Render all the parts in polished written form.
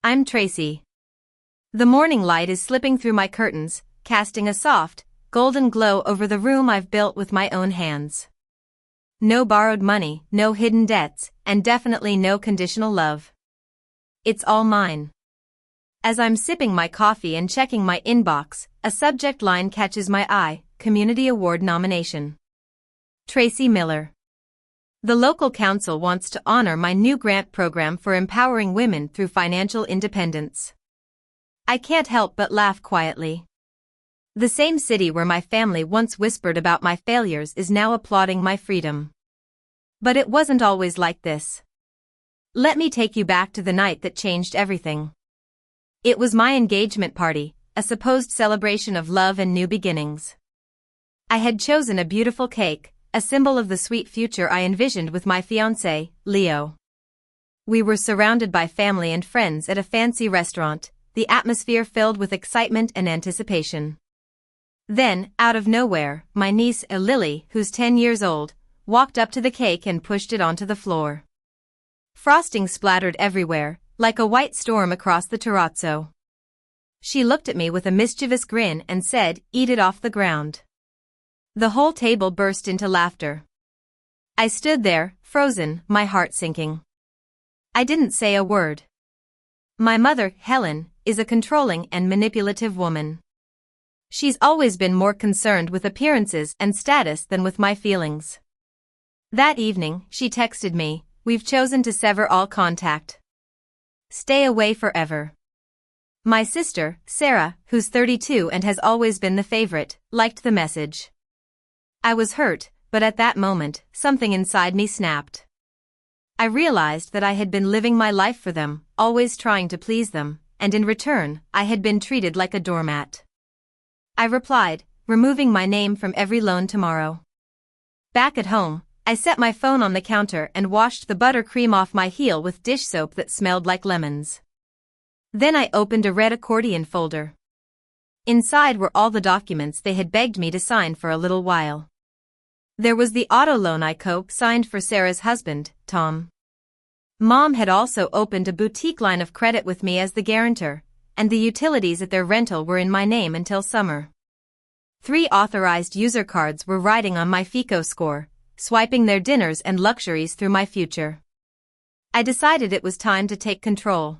I'm Tracy. The morning light is slipping through my curtains, casting a soft, golden glow over the room I've built with my own hands. No borrowed money, no hidden debts, and definitely no conditional love. It's all mine. As I'm sipping my coffee and checking my inbox, a subject line catches my eye: Community Award nomination. Tracy Miller. The local council wants to honor my new grant program for empowering women through financial independence. I can't help but laugh quietly. The same city where my family once whispered about my failures is now applauding my freedom. But it wasn't always like this. Let me take you back to the night that changed everything. It was my engagement party, a supposed celebration of love and new beginnings. I had chosen a beautiful cake, a symbol of the sweet future I envisioned with my fiancé, Leo. We were surrounded by family and friends at a fancy restaurant, the atmosphere filled with excitement and anticipation. Then, out of nowhere, my niece, Lily, who's 10 years old, walked up to the cake and pushed it onto the floor. Frosting splattered everywhere, like a white storm across the terrazzo. She looked at me with a mischievous grin and said, "Eat it off the ground." The whole table burst into laughter. I stood there, frozen, my heart sinking. I didn't say a word. My mother, Helen, is a controlling and manipulative woman. She's always been more concerned with appearances and status than with my feelings. That evening, she texted me, "We've chosen to sever all contact. Stay away forever." My sister, Sarah, who's 32 and has always been the favorite, liked the message. I was hurt, but at that moment, something inside me snapped. I realized that I had been living my life for them, always trying to please them, and in return, I had been treated like a doormat. I replied, removing my name from every loan tomorrow. Back at home, I set my phone on the counter and washed the buttercream off my heel with dish soap that smelled like lemons. Then I opened a red accordion folder. Inside were all the documents they had begged me to sign for a little while. There was the auto loan I co-signed for Sarah's husband, Tom. Mom had also opened a boutique line of credit with me as the guarantor, and the utilities at their rental were in my name until summer. 3 authorized user cards were riding on my FICO score, swiping their dinners and luxuries through my future. I decided it was time to take control.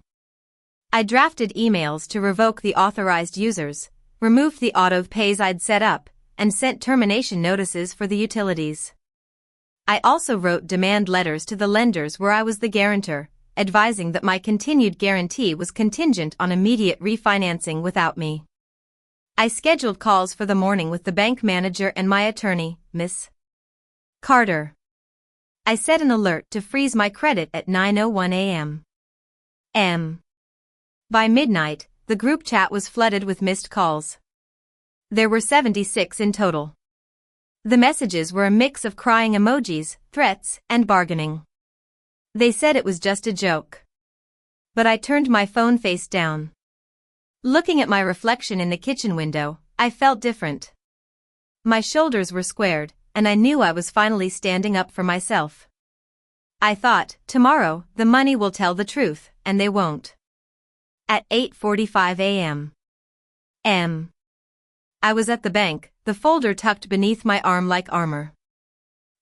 I drafted emails to revoke the authorized users, removed the auto pays I'd set up, and sent termination notices for the utilities. I also wrote demand letters to the lenders where I was the guarantor, advising that my continued guarantee was contingent on immediate refinancing without me. I scheduled calls for the morning with the bank manager and my attorney, Miss Carter. I set an alert to freeze my credit at 9:01 a.m. By midnight, the group chat was flooded with missed calls. There were 76 in total. The messages were a mix of crying emojis, threats, and bargaining. They said it was just a joke. But I turned my phone face down. Looking at my reflection in the kitchen window, I felt different. My shoulders were squared, and I knew I was finally standing up for myself. I thought, tomorrow, the money will tell the truth, and they won't. At 8:45 a.m. I was at the bank, the folder tucked beneath my arm like armor.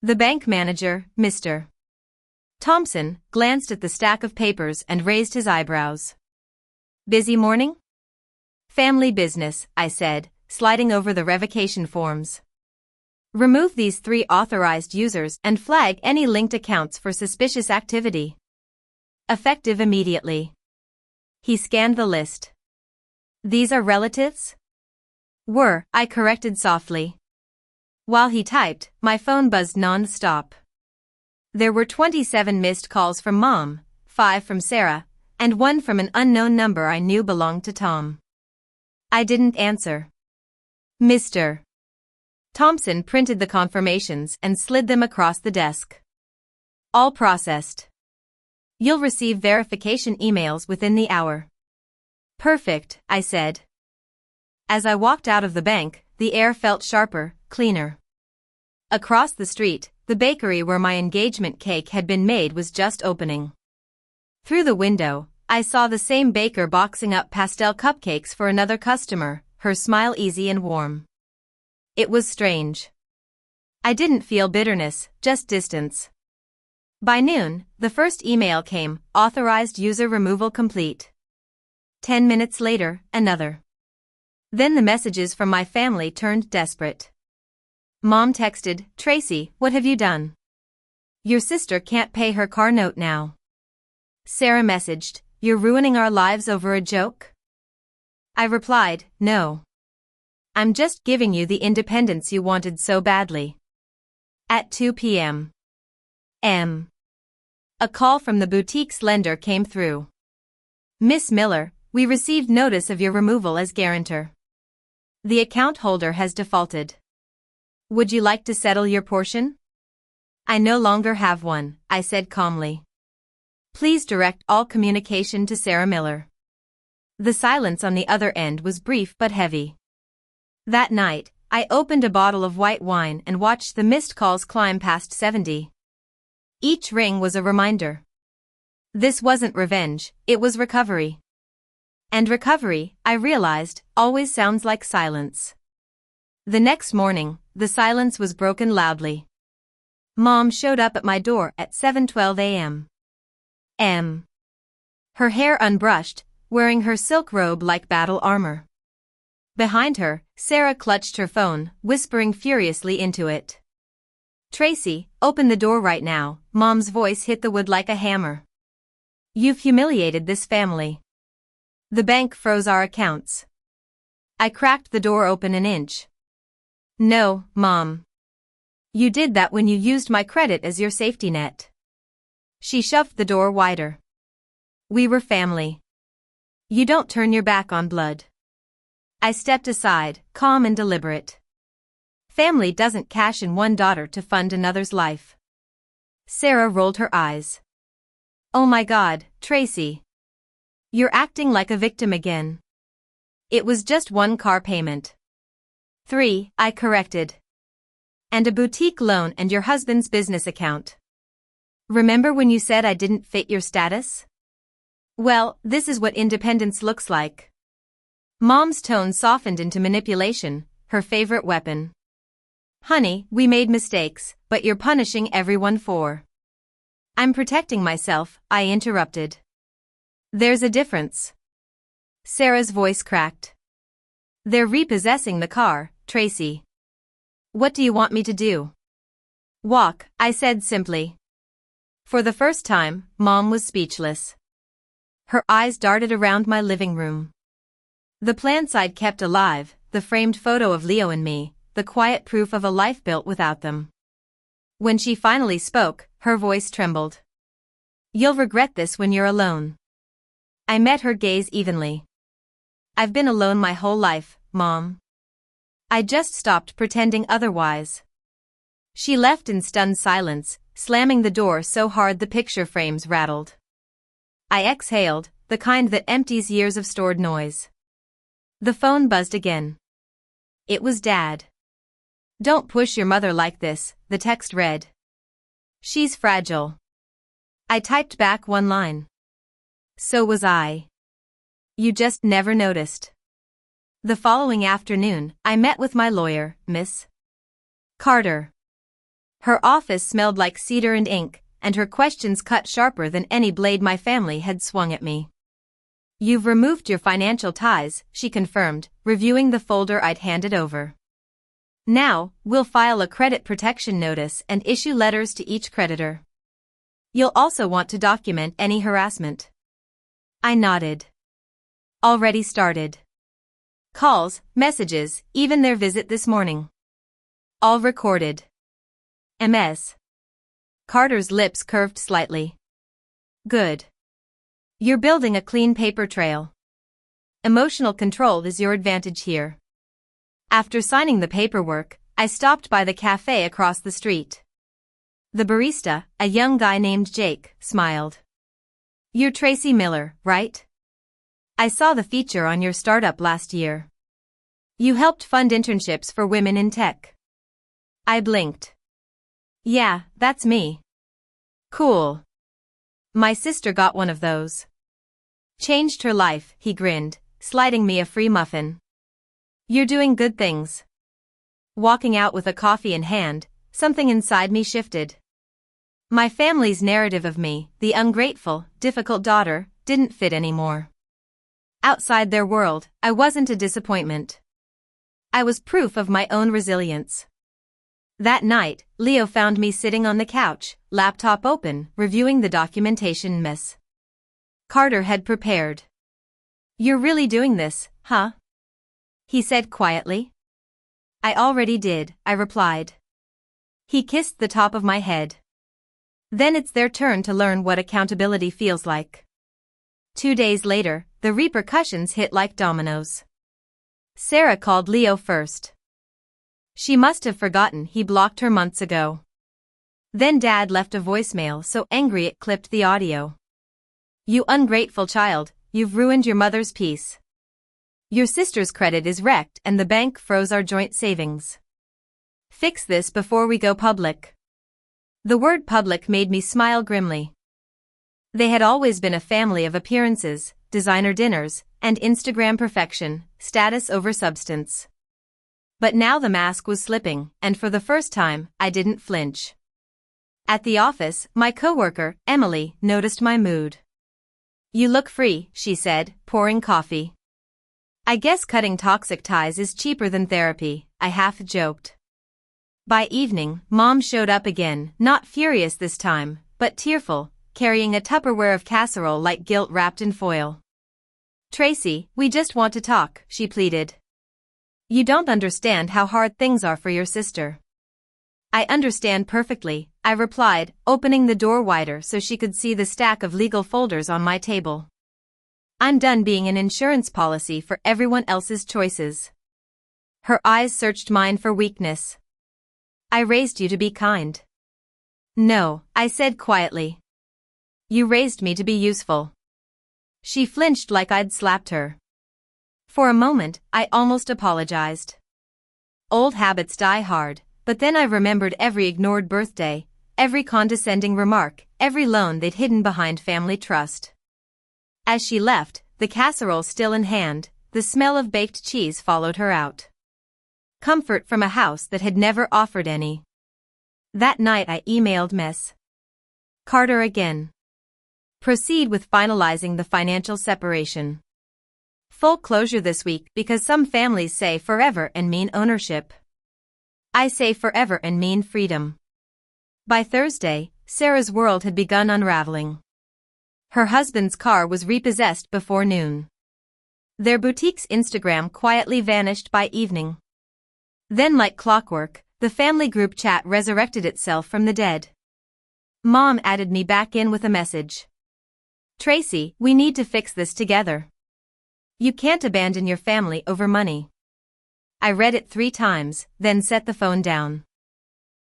The bank manager, Mr. Thompson, glanced at the stack of papers and raised his eyebrows. "Busy morning?" "Family business," I said, sliding over the revocation forms. "Remove these 3 authorized users and flag any linked accounts for suspicious activity. Effective immediately." He scanned the list. "These are relatives?" "Were," I corrected softly. While he typed, my phone buzzed non-stop. There were 27 missed calls from Mom, 5 from Sarah, and 1 from an unknown number I knew belonged to Tom. I didn't answer. Mr. Thompson printed the confirmations and slid them across the desk. "All processed. You'll receive verification emails within the hour." "Perfect," I said. As I walked out of the bank, the air felt sharper, cleaner. Across the street, the bakery where my engagement cake had been made was just opening. Through the window, I saw the same baker boxing up pastel cupcakes for another customer, her smile easy and warm. It was strange. I didn't feel bitterness, just distance. By noon, the first email came, authorized user removal complete. 10 minutes later, another. Then the messages from my family turned desperate. Mom texted, "Tracy, what have you done? Your sister can't pay her car note now." Sarah messaged, "You're ruining our lives over a joke?" I replied, "No. I'm just giving you the independence you wanted so badly." At 2 p.m. A call from the boutique's lender came through. "Miss Miller, we received notice of your removal as guarantor. The account holder has defaulted. Would you like to settle your portion?" "I no longer have one," I said calmly. "Please direct all communication to Sarah Miller." The silence on the other end was brief but heavy. That night, I opened a bottle of white wine and watched the missed calls climb past 70. Each ring was a reminder. This wasn't revenge, it was recovery. And recovery, I realized, always sounds like silence. The next morning, the silence was broken loudly. Mom showed up at my door at 7:12 a.m. Her hair unbrushed, wearing her silk robe like battle armor. Behind her, Sarah clutched her phone, whispering furiously into it. "Tracy, open the door right now," Mom's voice hit the wood like a hammer. "You've humiliated this family. The bank froze our accounts." I cracked the door open an inch. "No, Mom. You did that when you used my credit as your safety net." She shoved the door wider. "We were family. You don't turn your back on blood." I stepped aside, calm and deliberate. Family doesn't cash in one daughter to fund another's life. Sarah rolled her eyes. "Oh my God, Tracy. You're acting like a victim again. It was just one car payment." "3, I corrected. And a boutique loan and your husband's business account. Remember when you said I didn't fit your status? Well, this is what independence looks like." Mom's tone softened into manipulation, her favorite weapon. "Honey, we made mistakes, but you're punishing everyone for." "I'm protecting myself," I interrupted. "There's a difference." Sarah's voice cracked. "They're repossessing the car, Tracy. What do you want me to do?" "Walk," I said simply. For the first time, Mom was speechless. Her eyes darted around my living room. The plants I'd kept alive, the framed photo of Leo and me, the quiet proof of a life built without them. When she finally spoke, her voice trembled. "You'll regret this when you're alone." I met her gaze evenly. "I've been alone my whole life, Mom. I just stopped pretending otherwise." She left in stunned silence, slamming the door so hard the picture frames rattled. I exhaled, the kind that empties years of stored noise. The phone buzzed again. It was Dad. "Don't push your mother like this," the text read. "She's fragile." I typed back one line. "So was I. You just never noticed." The following afternoon, I met with my lawyer, Miss Carter. Her office smelled like cedar and ink, and her questions cut sharper than any blade my family had swung at me. "You've removed your financial ties," she confirmed, reviewing the folder I'd handed over. "Now, we'll file a credit protection notice and issue letters to each creditor. You'll also want to document any harassment." I nodded. "Already started. Calls, messages, even their visit this morning. All recorded." MS. Carter's lips curved slightly. "Good. You're building a clean paper trail. Emotional control is your advantage here." After signing the paperwork, I stopped by the cafe across the street. The barista, a young guy named Jake, smiled. "You're Tracy Miller, right? I saw the feature on your startup last year. You helped fund internships for women in tech." I blinked. "Yeah, that's me." "Cool. My sister got one of those." Changed her life, he grinned, sliding me a free muffin. You're doing good things. Walking out with a coffee in hand, something inside me shifted. My family's narrative of me, the ungrateful, difficult daughter, didn't fit anymore. Outside their world, I wasn't a disappointment. I was proof of my own resilience. That night, Leo found me sitting on the couch, laptop open, reviewing the documentation Miss Carter had prepared. You're really doing this, huh? He said quietly. I already did, I replied. He kissed the top of my head. Then it's their turn to learn what accountability feels like. 2 days later, the repercussions hit like dominoes. Sarah called Leo first. She must have forgotten he blocked her months ago. Then Dad left a voicemail so angry it clipped the audio. You ungrateful child, you've ruined your mother's peace. Your sister's credit is wrecked and the bank froze our joint savings. Fix this before we go public. The word public made me smile grimly. They had always been a family of appearances, designer dinners, and Instagram perfection, status over substance. But now the mask was slipping, and for the first time, I didn't flinch. At the office, my coworker, Emily, noticed my mood. You look free, she said, pouring coffee. I guess cutting toxic ties is cheaper than therapy, I half joked. By evening, Mom showed up again, not furious this time, but tearful, carrying a Tupperware of casserole like guilt wrapped in foil. Tracy, we just want to talk, she pleaded. You don't understand how hard things are for your sister. I understand perfectly, I replied, opening the door wider so she could see the stack of legal folders on my table. I'm done being an insurance policy for everyone else's choices. Her eyes searched mine for weakness. I raised you to be kind. No, I said quietly. You raised me to be useful. She flinched like I'd slapped her. For a moment, I almost apologized. Old habits die hard, but then I remembered every ignored birthday, every condescending remark, every loan they'd hidden behind family trust. As she left, the casserole still in hand, the smell of baked cheese followed her out. Comfort from a house that had never offered any. That night I emailed Miss Carter again. Proceed with finalizing the financial separation. Full closure this week because some families say forever and mean ownership. I say forever and mean freedom. By Thursday, Sarah's world had begun unraveling. Her husband's car was repossessed before noon. Their boutique's Instagram quietly vanished by evening. Then like clockwork, the family group chat resurrected itself from the dead. Mom added me back in with a message. Tracy, we need to fix this together. You can't abandon your family over money. I read it 3 times, then set the phone down.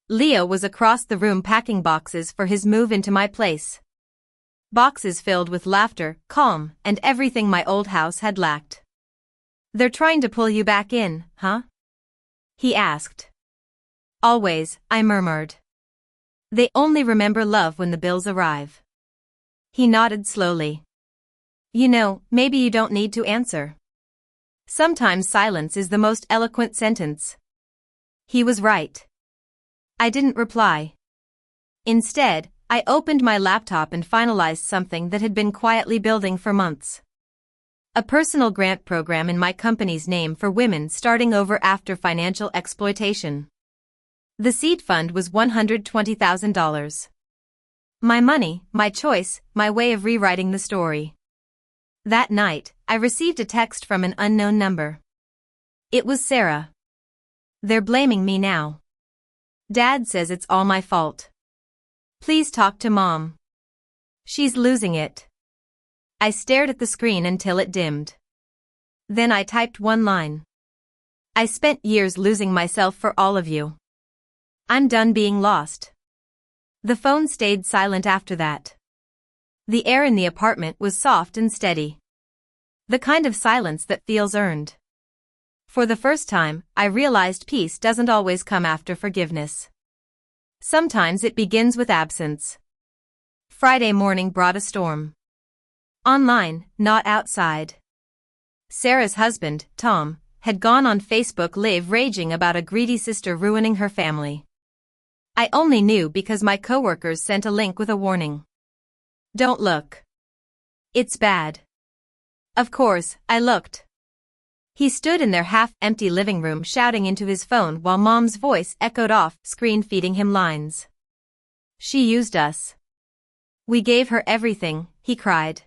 Leo was across the room packing boxes for his move into my place. Boxes filled with laughter, calm, and everything my old house had lacked. They're trying to pull you back in, huh? He asked. Always, I murmured. They only remember love when the bills arrive. He nodded slowly. You know, maybe you don't need to answer. Sometimes silence is the most eloquent sentence. He was right. I didn't reply. Instead, I opened my laptop and finalized something that had been quietly building for months. A personal grant program in my company's name for women starting over after financial exploitation. The seed fund was $120,000. My money, my choice, my way of rewriting the story. That night, I received a text from an unknown number. It was Sarah. They're blaming me now. Dad says it's all my fault. Please talk to Mom. She's losing it. I stared at the screen until it dimmed. Then I typed one line. I spent years losing myself for all of you. I'm done being lost. The phone stayed silent after that. The air in the apartment was soft and steady. The kind of silence that feels earned. For the first time, I realized peace doesn't always come after forgiveness. Sometimes it begins with absence. Friday morning brought a storm. Online, not outside. Sarah's husband, Tom, had gone on Facebook Live raging about a greedy sister ruining her family. I only knew because my coworkers sent a link with a warning. Don't look. It's bad. Of course, I looked. He stood in their half-empty living room shouting into his phone while Mom's voice echoed off screen feeding him lines. She used us. We gave her everything, he cried.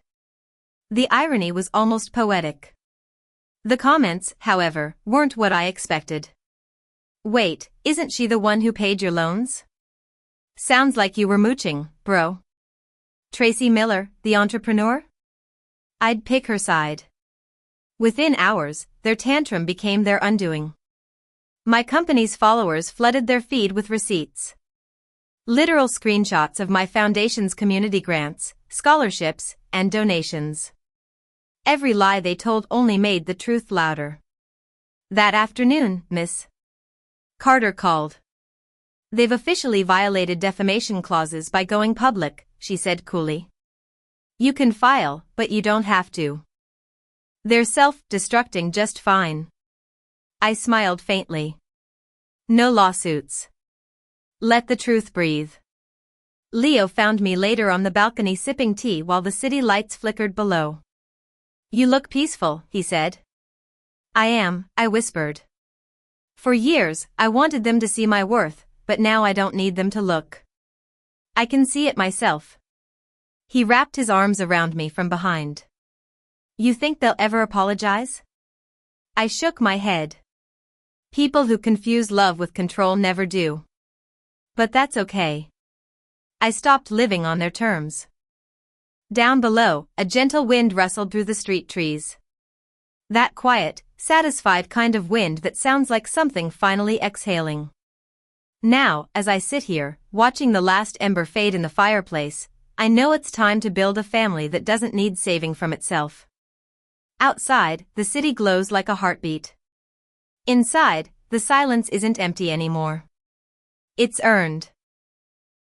The irony was almost poetic. The comments, however, weren't what I expected. Wait, isn't she the one who paid your loans? Sounds like you were mooching, bro. Tracy Miller, the entrepreneur? I'd pick her side. Within hours, their tantrum became their undoing. My company's followers flooded their feed with receipts. Literal screenshots of my foundation's community grants, scholarships, and donations. Every lie they told only made the truth louder. That afternoon, Miss Carter called. They've officially violated defamation clauses by going public, she said coolly. You can file, but you don't have to. They're self-destructing just fine. I smiled faintly. No lawsuits. Let the truth breathe. Leo found me later on the balcony sipping tea while the city lights flickered below. You look peaceful, he said. I am, I whispered. For years, I wanted them to see my worth, but now I don't need them to look. I can see it myself. He wrapped his arms around me from behind. You think they'll ever apologize? I shook my head. People who confuse love with control never do. But that's okay. I stopped living on their terms. Down below, a gentle wind rustled through the street trees. That quiet, satisfied kind of wind that sounds like something finally exhaling. Now, as I sit here, watching the last ember fade in the fireplace, I know it's time to build a family that doesn't need saving from itself. Outside, the city glows like a heartbeat. Inside, the silence isn't empty anymore. It's earned.